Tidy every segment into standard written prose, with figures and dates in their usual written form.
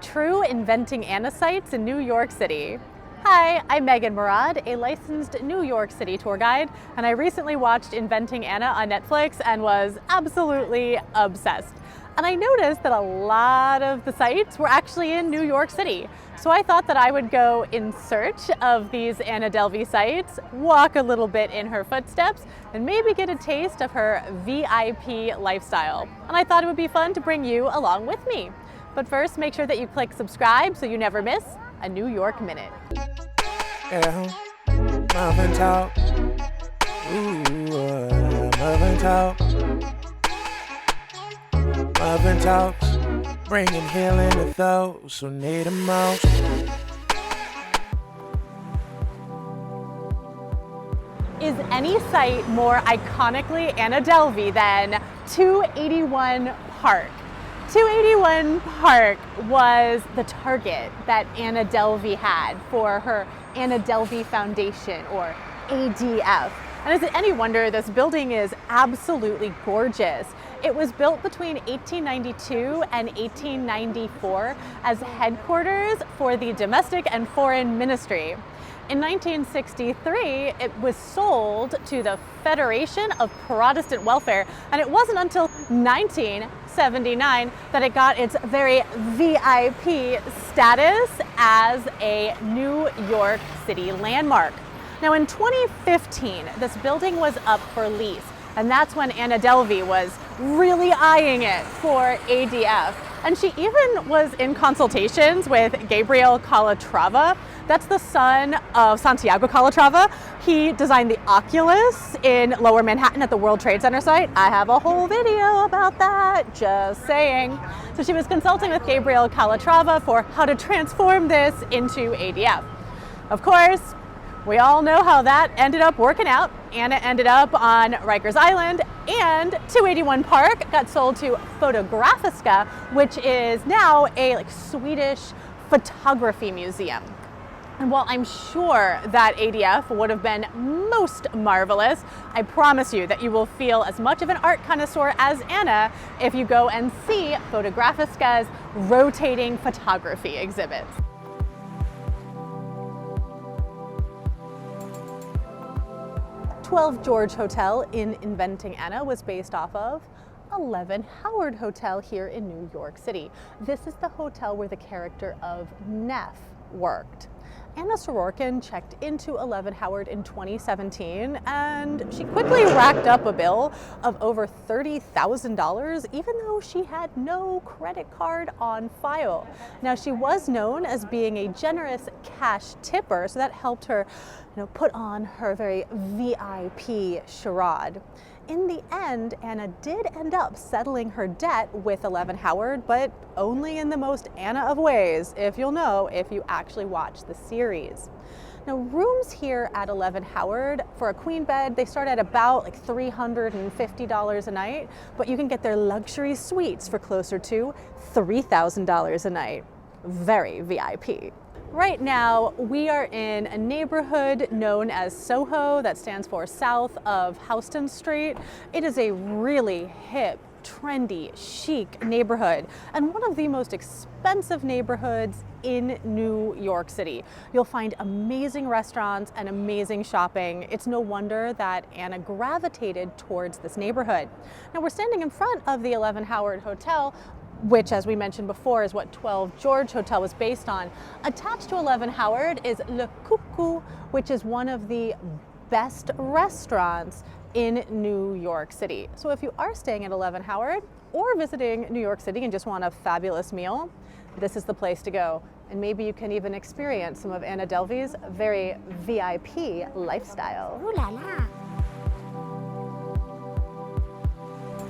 true Inventing Anna sites in New York City. Hi, I'm Megan Murad, a licensed New York City tour guide, and I recently watched Inventing Anna on Netflix and was absolutely obsessed. And I noticed that a lot of the sites were actually in New York City. So I thought that I would go in search of these Anna Delvey sites, walk a little bit in her footsteps, and maybe get a taste of her VIP lifestyle. And I thought it would be fun to bring you along with me. But first, make sure that you click subscribe so you never miss a New York Minute. Yeah, muffin talk. Ooh, muffin talk. Muffin talks, bringing healing to those who need it most. Is any site more iconically Anna Delvey than 281 Park? 281 Park was the target that Anna Delvey had for her Anna Delvey Foundation, or ADF. And is it any wonder this building is absolutely gorgeous? It was built between 1892 and 1894 as headquarters for the Domestic and Foreign Ministry. In 1963, it was sold to the Federation of Protestant Welfare, and it wasn't until 1979 that it got its very VIP status as a New York City landmark. Now in 2015, this building was up for lease, and that's when Anna Delvey was really eyeing it for ADF. And she even was in consultations with Gabriel Calatrava. That's the son of Santiago Calatrava. He designed the Oculus in Lower Manhattan at the World Trade Center site. I have a whole video about that, just saying. So she was consulting with Gabriel Calatrava for how to transform this into ADF. Of course, we all know how that ended up working out. Anna ended up on Rikers Island, and 281 Park got sold to Fotografiska, which is now a Swedish photography museum. And while I'm sure that ADF would have been most marvelous, I promise you that you will feel as much of an art connoisseur as Anna if you go and see Fotografiska's rotating photography exhibits. 12 George Hotel in Inventing Anna was based off of 11 Howard Hotel here in New York City. This is the hotel where the character of Neff worked. Anna Sorokin checked into 11 Howard in 2017, and she quickly racked up a bill of over $30,000, even though she had no credit card on file. Now, she was known as being a generous cash tipper, so that helped her, put on her very VIP charade. In the end, Anna did end up settling her debt with 11 Howard, but only in the most Anna of ways, if you'll know if you actually watch the series. Now, rooms here at 11 Howard for a queen bed, they start at about $350 a night, but you can get their luxury suites for closer to $3,000 a night. Very VIP. Right now, we are in a neighborhood known as Soho, that stands for South of Houston Street. It is a really hip, trendy, chic neighborhood, and one of the most expensive neighborhoods in New York City. You'll find amazing restaurants and amazing shopping. It's no wonder that Anna gravitated towards this neighborhood. Now, we're standing in front of the 11 Howard Hotel, which, as we mentioned before, is what 12 George Hotel was based on. Attached to 11 Howard is Le Coucou, which is one of the best restaurants in New York City. So if you are staying at 11 Howard or visiting New York City and just want a fabulous meal, this is the place to go. And maybe you can even experience some of Anna Delvey's very VIP lifestyle. Ooh la la.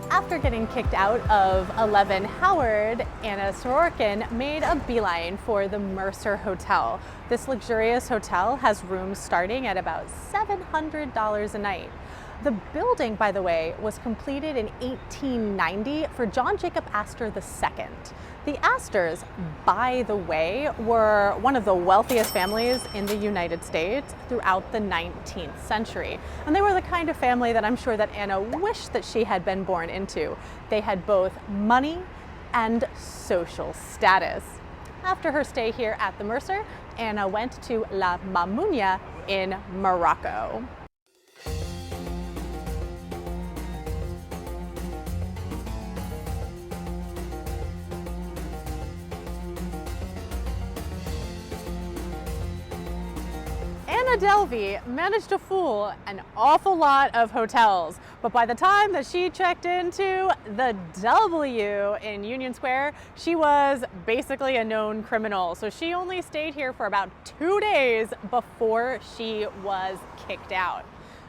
After getting kicked out of 11 Howard, Anna Sorokin made a beeline for the Mercer Hotel. This luxurious hotel has rooms starting at about $700 a night. The building, by the way, was completed in 1890 for John Jacob Astor II. The Astors, by the way, were one of the wealthiest families in the United States throughout the 19th century. And they were the kind of family that I'm sure that Anna wished that she had been born into. They had both money and social status. After her stay here at the Mercer, Anna went to La Mamounia in Morocco. Anna Delvey managed to fool an awful lot of hotels, but by the time that she checked into the W in Union Square, she was basically a known criminal. So she only stayed here for about 2 days before she was kicked out.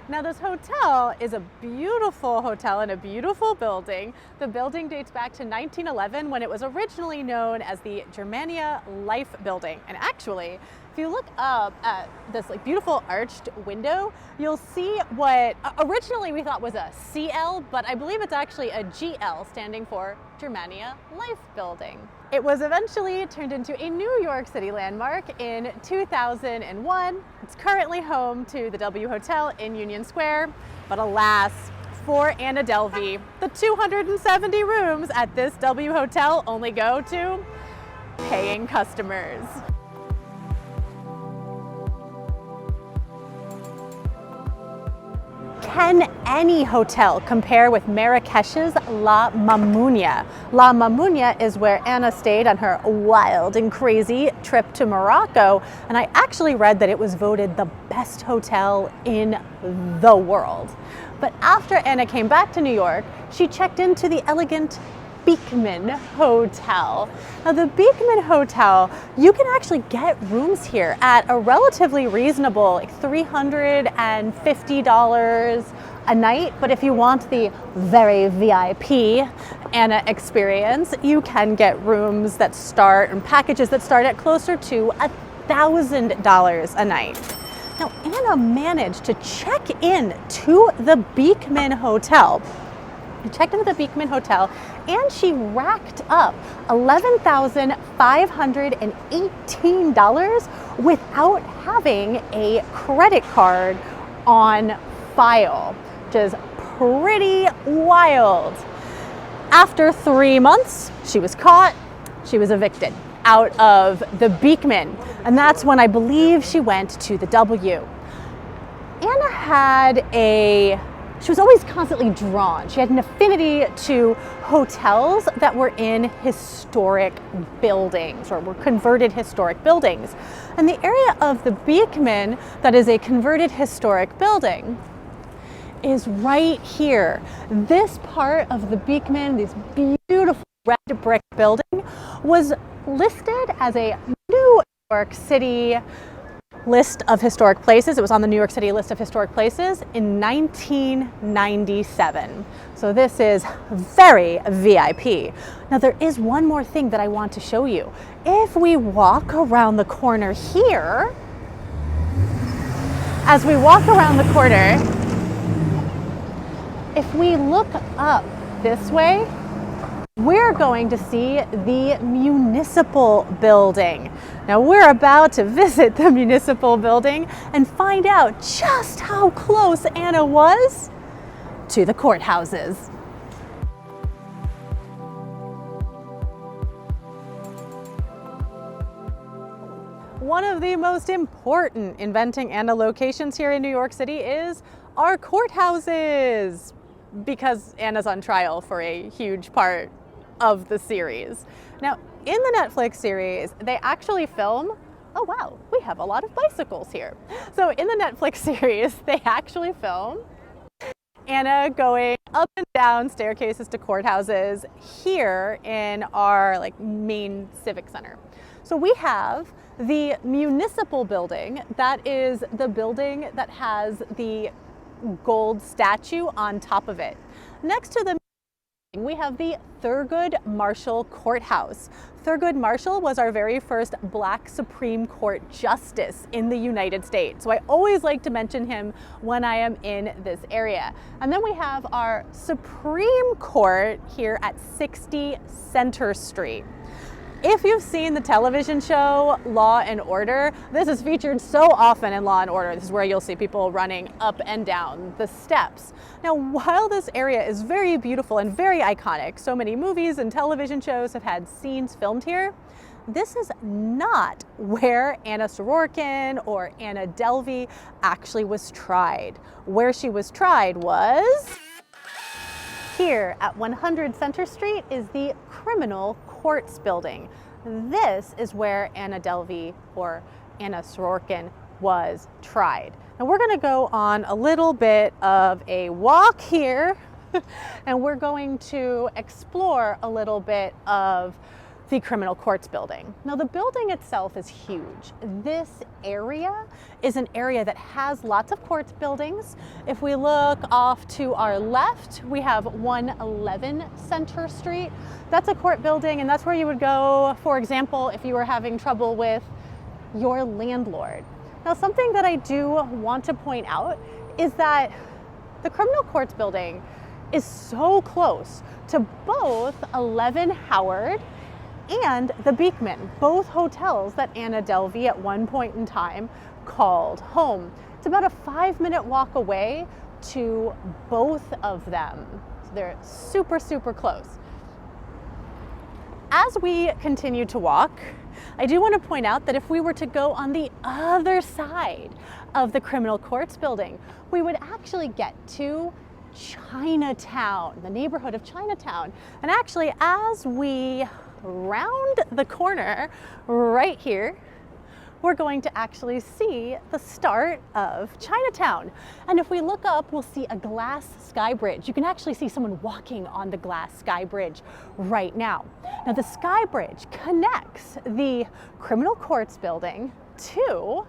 Now this hotel is a beautiful hotel in a beautiful building. The building dates back to 1911 when it was originally known as the Germania Life Building. And actually, if you look up at this beautiful arched window, you'll see what originally we thought was a CL, but I believe it's actually a GL, standing for Germania Life Building. It was eventually turned into a New York City landmark in 2001. It's currently home to the W Hotel in Union Square, but alas, for Anna Delvey, the 270 rooms at this W Hotel only go to paying customers. Can any hotel compare with Marrakesh's La Mamounia? La Mamounia is where Anna stayed on her wild and crazy trip to Morocco, and I actually read that it was voted the best hotel in the world. But after Anna came back to New York, she checked into the elegant Beekman Hotel. Now the Beekman Hotel, you can actually get rooms here at a relatively reasonable, $350 a night. But if you want the very VIP Anna experience, you can get rooms that start and packages that start at closer to $1,000 a night. Now Anna managed to check in to the Beekman Hotel. She checked into the Beekman Hotel and she racked up $11,518 without having a credit card on file, which is pretty wild. After 3 months, she was caught, she was evicted out of the Beekman, and that's when I believe she went to the W. Anna she was always constantly drawn. She had an affinity to hotels that were in historic buildings or were converted historic buildings. And the area of the Beekman that is a converted historic building is right here. This part of the Beekman, this beautiful red brick building, was listed as a New York City list of historic places. It was on the New York City list of historic places in 1997. So this is very VIP. Now there is one more thing that I want to show you. If we walk around the corner here, as we walk around the corner, if we look up this way, we're going to see the municipal building. Now we're about to visit the municipal building and find out just how close Anna was to the courthouses. One of the most important Inventing Anna locations here in New York City is our courthouses, because Anna's on trial for a huge part of the series. Now, in the Netflix series, they actually film, oh wow, we have a lot of bicycles here. So in the Netflix series, they actually film Anna going up and down staircases to courthouses here in our main civic center. So we have the municipal building, that is the building that has the gold statue on top of it. Next to the we have the Thurgood Marshall Courthouse. Thurgood Marshall was our very first Black Supreme Court Justice in the United States. So I always like to mention him when I am in this area. And then we have our Supreme Court here at 60 Center Street. If you've seen the television show Law and Order, this is featured so often in Law and Order. This is where you'll see people running up and down the steps. Now, while this area is very beautiful and very iconic, so many movies and television shows have had scenes filmed here, this is not where Anna Sorokin or Anna Delvey actually was tried. Where she was tried was here at 100 Center Street is the Criminal Courts Building. This is where Anna Delvey or Anna Sorokin was tried. Now we're gonna go on a little bit of a walk here and we're going to explore a little bit of the Criminal Courts Building. Now the building itself is huge. This area is an area that has lots of courts buildings. If we look off to our left, we have 111 Center Street. That's a court building, and that's where you would go, for example, if you were having trouble with your landlord. Now something that I do want to point out is that the Criminal Courts Building is so close to both 11 Howard and the Beekman, both hotels that Anna Delvey at one point in time called home. It's about a 5-minute walk away to both of them. So they're super, super close. As we continue to walk, I do want to point out that if we were to go on the other side of the Criminal Courts Building, we would actually get to Chinatown, the neighborhood of Chinatown. And actually, as we round the corner right here, we're going to actually see the start of Chinatown. And if we look up, we'll see a glass sky bridge. You can actually see someone walking on the glass sky bridge right now. Now the sky bridge connects the Criminal Courts Building to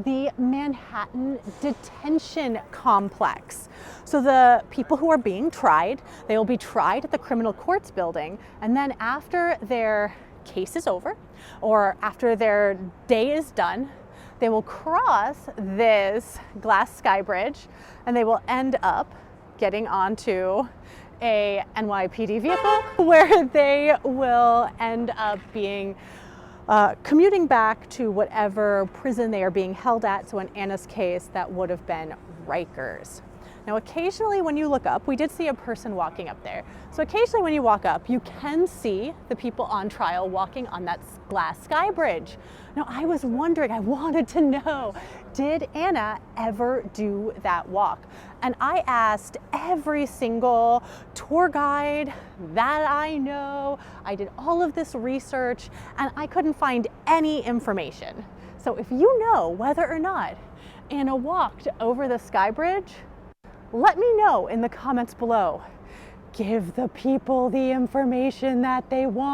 the Manhattan Detention Complex. So the people who are being tried, they will be tried at the Criminal Courts Building, and then after their case is over, or after their day is done, they will cross this glass sky bridge and they will end up getting onto a NYPD vehicle where they will end up being commuting back to whatever prison they are being held at. So in Anna's case, that would have been Rikers. Now, occasionally when you look up, we did see a person walking up there. So occasionally when you walk up, you can see the people on trial walking on that glass sky bridge. Now, I was wondering, I wanted to know, did Anna ever do that walk? And I asked every single tour guide that I know. I did all of this research and I couldn't find any information. So if you know whether or not Anna walked over the sky bridge, let me know in the comments below. Give the people the information that they want.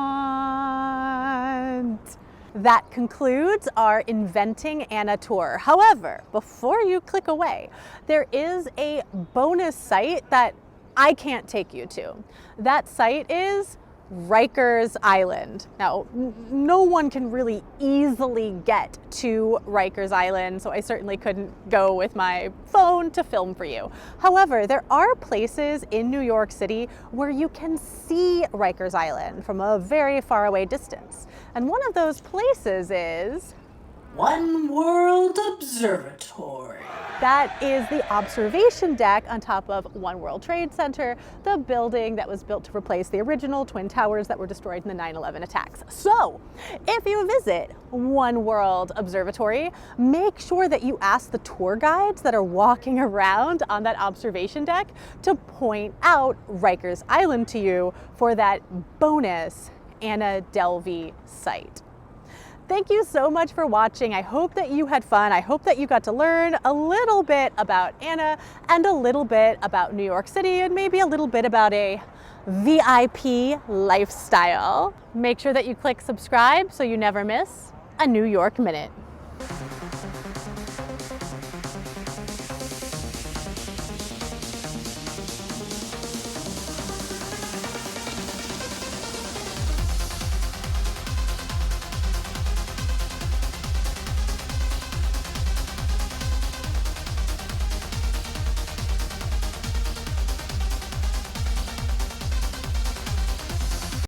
That concludes our Inventing Anna tour. However, before you click away, there is a bonus site that I can't take you to. That site is Rikers Island. Now, no one can really easily get to Rikers Island, so I certainly couldn't go with my phone to film for you. However, there are places in New York City where you can see Rikers Island from a very far away distance. And one of those places is One World Observatory. That is the observation deck on top of One World Trade Center, the building that was built to replace the original Twin Towers that were destroyed in the 9/11 attacks. So, if you visit One World Observatory, make sure that you ask the tour guides that are walking around on that observation deck to point out Rikers Island to you for that bonus Anna Delvey site. Thank you so much for watching. I hope that you had fun. I hope that you got to learn a little bit about Anna and a little bit about New York City and maybe a little bit about a VIP lifestyle. Make sure that you click subscribe so you never miss a New York Minute.